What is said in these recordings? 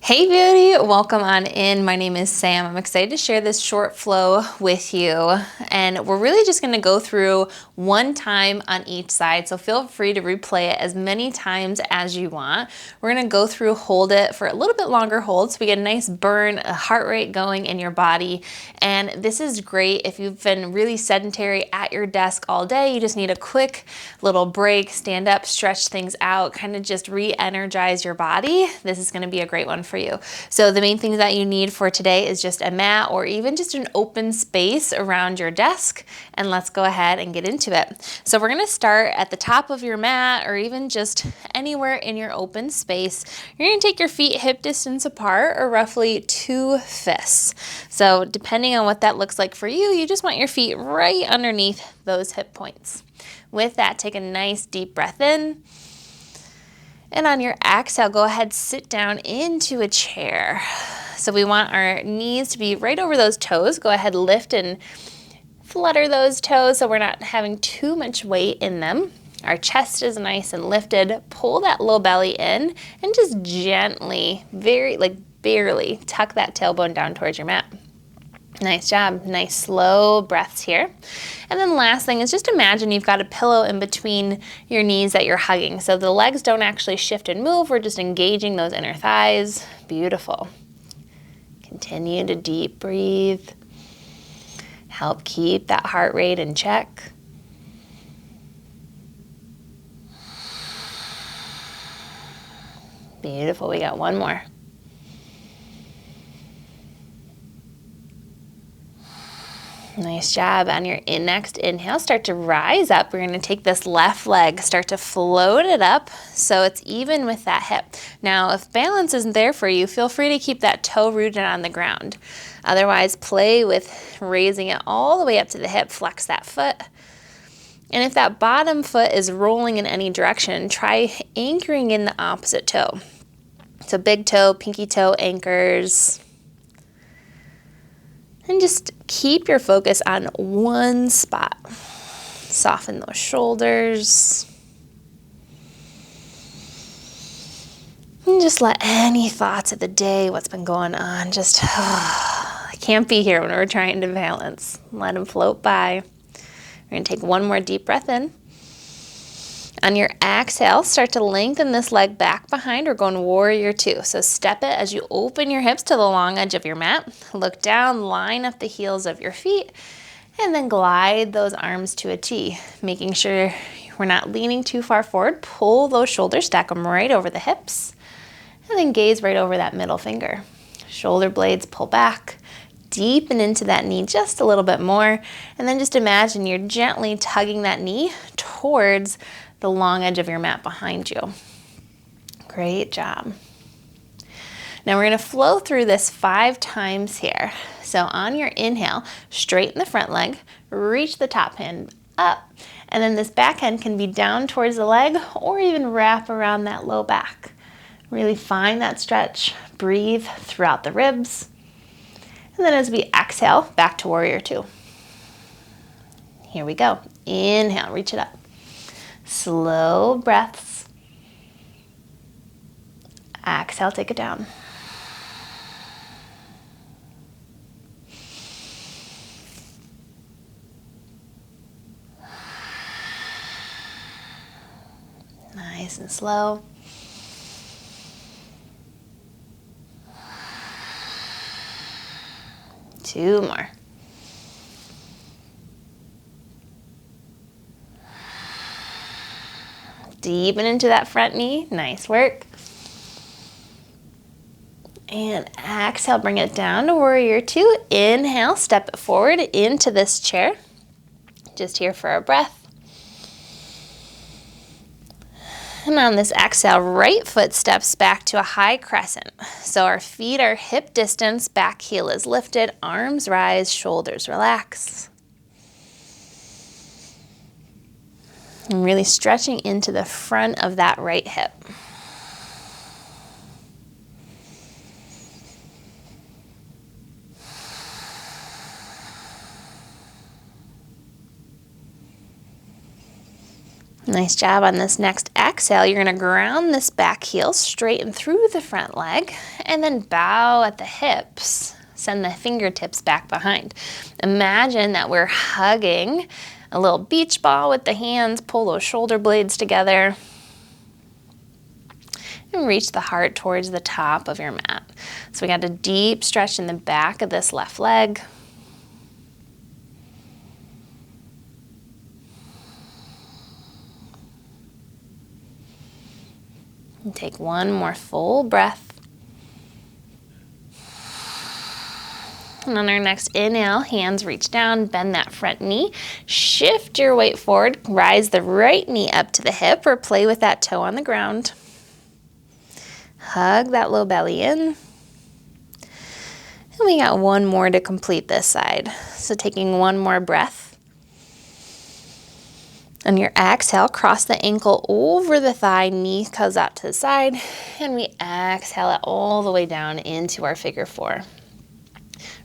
Hey beauty, welcome on in. My name is Sam. I'm excited to share this short flow with you. And we're really just gonna go through one time on each side. So feel free to replay it as many times as you want. We're gonna go through, hold it for a little bit longer hold so we get a nice burn, a heart rate going in your body. And this is great if you've been really sedentary at your desk all day. You just need a quick little break, stand up, stretch things out, kind of just re-energize your body. This is gonna be a great one for you. So the main things that you need for today is just a mat or even just an open space around your desk, and let's go ahead and get into it. So we're gonna start at the top of your mat or even just anywhere in your open space. You're gonna take your feet hip distance apart or roughly 2 fists. So depending on what that looks like for you, you just want your feet right underneath those hip points. With that, take a nice deep breath in. And on your exhale, go ahead, sit down into a chair. So we want our knees to be right over those toes. Go ahead, lift and flutter those toes so we're not having too much weight in them. Our chest is nice and lifted. Pull that low belly in and just gently, barely tuck that tailbone down towards your mat. Nice job. Nice slow breaths here. And then last thing is just imagine you've got a pillow in between your knees that you're hugging. So the legs don't actually shift and move. We're just engaging those inner thighs. Beautiful. Continue to deep breathe. Help keep that heart rate in check. Beautiful. We got one more. Nice job. On your next inhale, start to rise up. We're going to take this left leg, start to float it up so it's even with that hip. Now, if balance isn't there for you, feel free to keep that toe rooted on the ground. Otherwise, play with raising it all the way up to the hip, flex that foot. And if that bottom foot is rolling in any direction, try anchoring in the opposite toe. So big toe, pinky toe anchors. And just keep your focus on one spot. Soften those shoulders. And just let any thoughts of the day, what's been going on, just, I can't be here when we're trying to balance. Let them float by. We're going to take one more deep breath in. On your exhale, start to lengthen this leg back behind. We're going warrior two. So step it as you open your hips to the long edge of your mat. Look down, line up the heels of your feet, and then glide those arms to a T, making sure we're not leaning too far forward. Pull those shoulders, stack them right over the hips, and then gaze right over that middle finger. Shoulder blades pull back. Deepen into that knee just a little bit more, and then just imagine you're gently tugging that knee towards the long edge of your mat behind you. Great job. Now we're going to flow through this 5 times here. So on your inhale, straighten the front leg, reach the top hand up, and then this back hand can be down towards the leg or even wrap around that low back. Really find that stretch. Breathe throughout the ribs. And then as we exhale, back to warrior two. Here we go. Inhale, reach it up. Slow breaths. Exhale, take it down. Nice and slow. Two more. Deepen into that front knee. Nice work. And exhale, bring it down to warrior two. Inhale, step it forward into this chair. Just here for a breath. And on this exhale, right foot steps back to a high crescent. So our feet are hip distance, back heel is lifted, arms rise, shoulders relax. And really stretching into the front of that right hip. Nice job on this next exhale, you're gonna ground this back heel, straighten through the front leg, and then bow at the hips. Send the fingertips back behind. Imagine that we're hugging a little beach ball with the hands, pull those shoulder blades together, and reach the heart towards the top of your mat. So we got a deep stretch in the back of this left leg. And take one more full breath. And on our next inhale, hands reach down, bend that front knee, shift your weight forward, rise the right knee up to the hip or play with that toe on the ground. Hug that low belly in. And we got one more to complete this side. So taking one more breath. On your exhale, cross the ankle over the thigh, knee goes out to the side, and we exhale it all the way down into our figure four.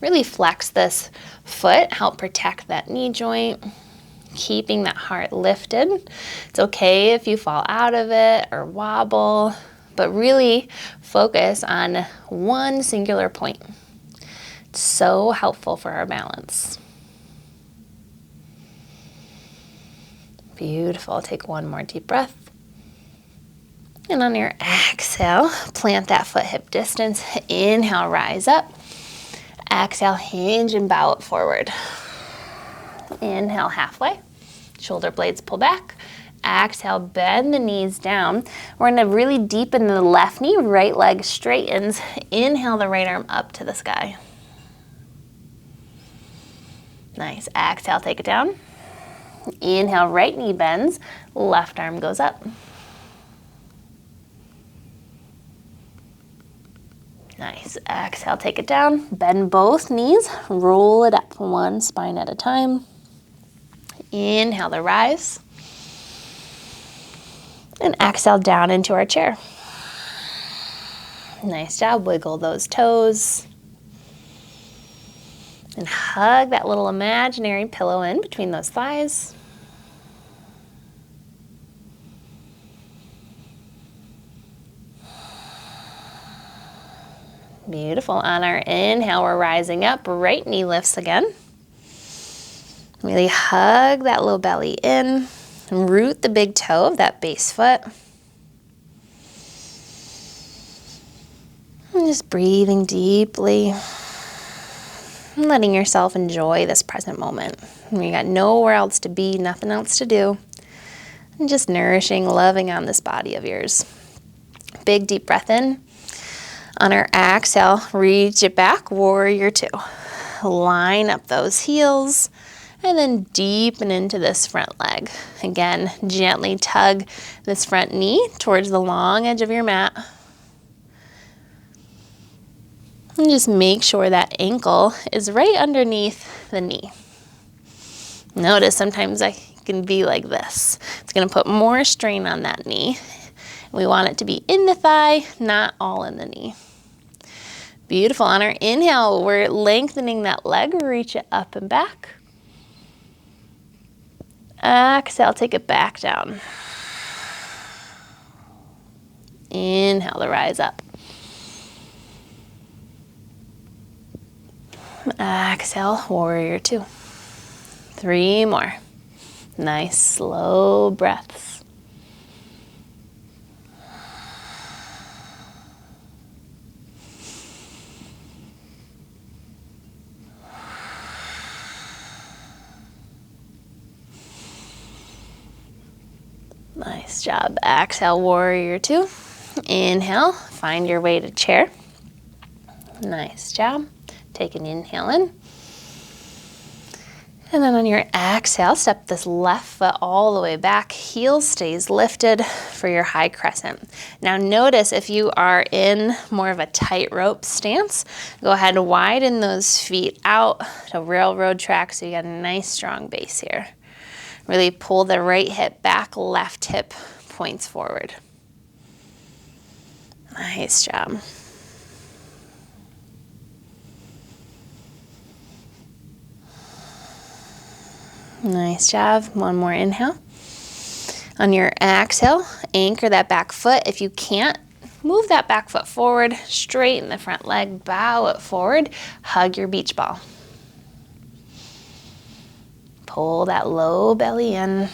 Really flex this foot, help protect that knee joint, keeping that heart lifted. It's okay if you fall out of it or wobble, but really focus on one singular point. It's so helpful for our balance. Beautiful. Take one more deep breath. And on your exhale, plant that foot hip distance. Inhale, rise up. Exhale, hinge and bow it forward. Inhale, halfway. Shoulder blades pull back. Exhale, bend the knees down. We're gonna really deepen the left knee, right leg straightens. Inhale the right arm up to the sky. Nice. Exhale, take it down. Inhale, right knee bends, left arm goes up. Nice. Exhale, take it down. Bend both knees, roll it up one spine at a time. Inhale the rise. And exhale down into our chair. Nice job. Wiggle those toes. And hug that little imaginary pillow in between those thighs. Beautiful. On our inhale, we're rising up. Right knee lifts again. Really hug that low belly in. And root the big toe of that base foot. And just breathing deeply. And letting yourself enjoy this present moment. You got nowhere else to be, nothing else to do. And just nourishing, loving on this body of yours. Big deep breath in. On our exhale, reach it back, warrior two. Line up those heels and then deepen into this front leg. Again, gently tug this front knee towards the long edge of your mat. And just make sure that ankle is right underneath the knee. Notice sometimes I can be like this. It's gonna put more strain on that knee. We want it to be in the thigh, not all in the knee. Beautiful. On our inhale, we're lengthening that leg, reach it up and back. Exhale, take it back down. Inhale to rise up. Exhale, warrior two. 3 more. Nice slow breaths. Nice job. Exhale, warrior two. Inhale, find your way to chair. Nice job. Take an inhale in. And then on your exhale, step this left foot all the way back. Heel stays lifted for your high crescent. Now notice if you are in more of a tightrope stance, go ahead and widen those feet out to railroad track so you got a nice strong base here. Really pull the right hip back, left hip points forward. Nice job. Nice job. One more inhale. On your exhale, anchor that back foot. If you can't, move that back foot forward, straighten the front leg, bow it forward, hug your beach ball. Pull that low belly in.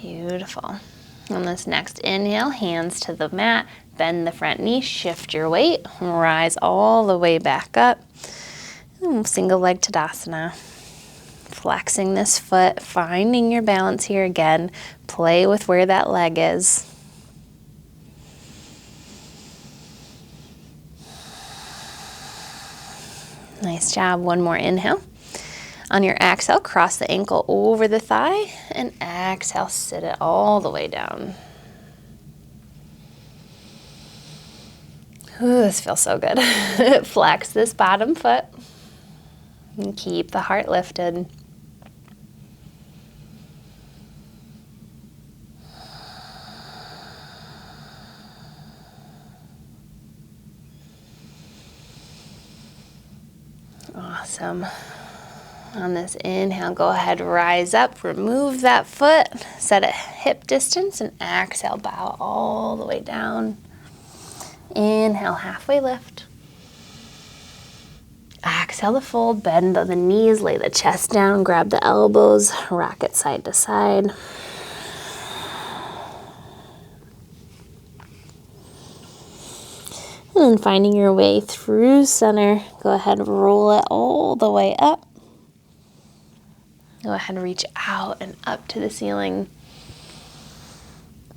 Beautiful. On this next inhale, hands to the mat, bend the front knee, shift your weight, rise all the way back up. Single leg Tadasana. Flexing this foot, finding your balance here again. Play with where that leg is. Nice job. One more inhale. On your exhale, cross the ankle over the thigh, and exhale, sit it all the way down. Ooh, this feels so good. Flex this bottom foot and keep the heart lifted. Awesome. On this inhale, go ahead, rise up, remove that foot, set it hip distance, and exhale, bow all the way down. Inhale, halfway lift. Exhale to fold, bend the knees, lay the chest down, grab the elbows, rock it side to side. And then finding your way through center, go ahead and roll it all the way up. Go ahead and reach out and up to the ceiling.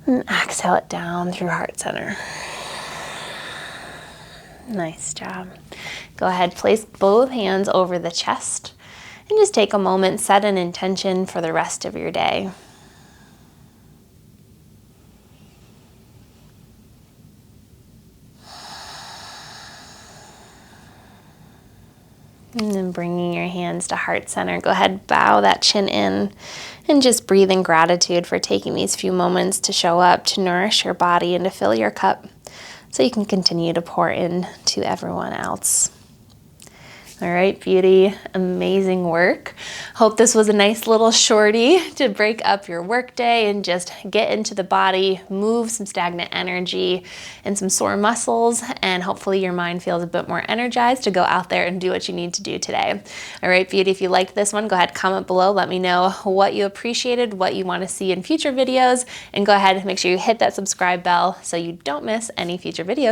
And exhale it down through heart center. Nice job. Go ahead, place both hands over the chest and just take a moment, set an intention for the rest of your day. And then bringing your hands to heart center, go ahead, bow that chin in and just breathe in gratitude for taking these few moments to show up, to nourish your body and to fill your cup so you can continue to pour in to everyone else. All right, beauty, amazing work. Hope this was a nice little shorty to break up your workday and just get into the body, move some stagnant energy and some sore muscles, and hopefully your mind feels a bit more energized to go out there and do what you need to do today. All right, beauty, if you liked this one, go ahead, comment below. Let me know what you appreciated, what you want to see in future videos, and go ahead and make sure you hit that subscribe bell so you don't miss any future videos.